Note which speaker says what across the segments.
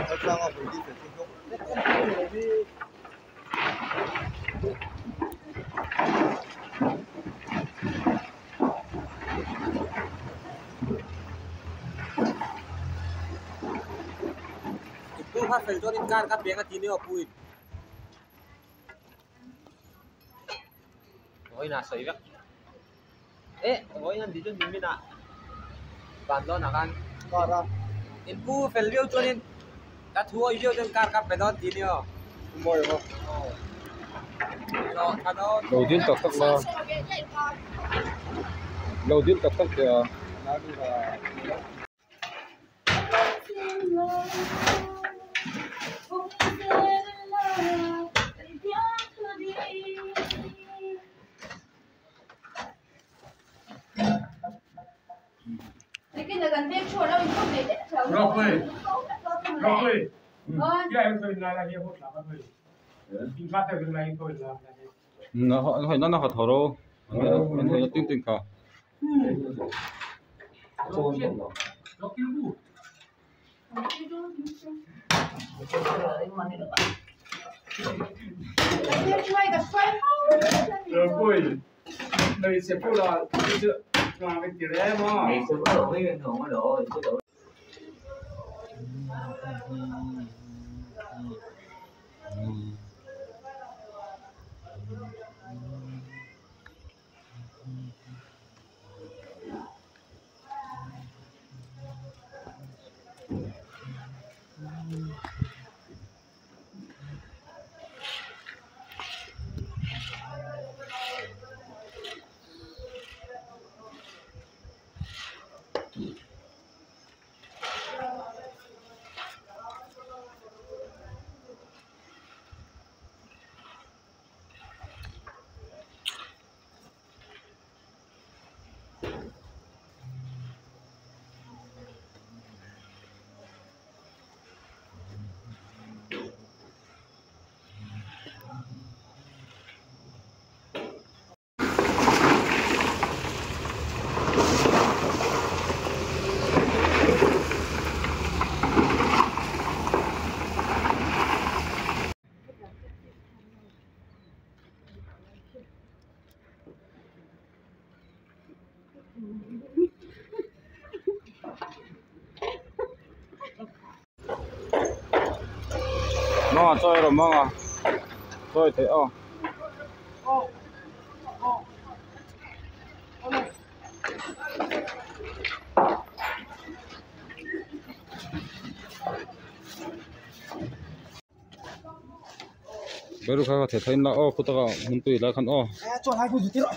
Speaker 1: 적당한 물기
Speaker 2: itu hasil jorin kan biang at ini opuin. Ôi na sấy vậy. Ê, ôi anh đi cho mình à. Bạn đó là kan.
Speaker 1: Có ra.
Speaker 2: Inpu phải liêu cho nên đã thua liêu cho can các bạn đó tí nữa.
Speaker 1: Mồi không?
Speaker 2: Rồi, thằng đó.
Speaker 3: Đầu tiên tập tắc là đầu tiên tập tắc thì
Speaker 1: Nó đi là
Speaker 4: Rồi, cái em tôi là nhiều hốt lắm rồi. Chúng ta tới này tôi là
Speaker 3: nó hỏi nó hỏi thầu đâu mình thấy nó tin tình cả
Speaker 4: nó kêu bu. Rồi vui. Đây sẽ phụ là chưa mà cái kiểu đấy mà.
Speaker 2: Này sẽ có độ với không có độ thì độ.
Speaker 3: nó chơi rồi mong à chơi thế beru kha the thain la khutaga mun tui la khan
Speaker 1: cho hai phút tí rồi.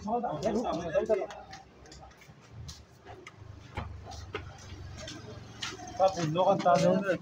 Speaker 1: Sao đảo thế lúc nào ta bùn nó con ta nướng rồi.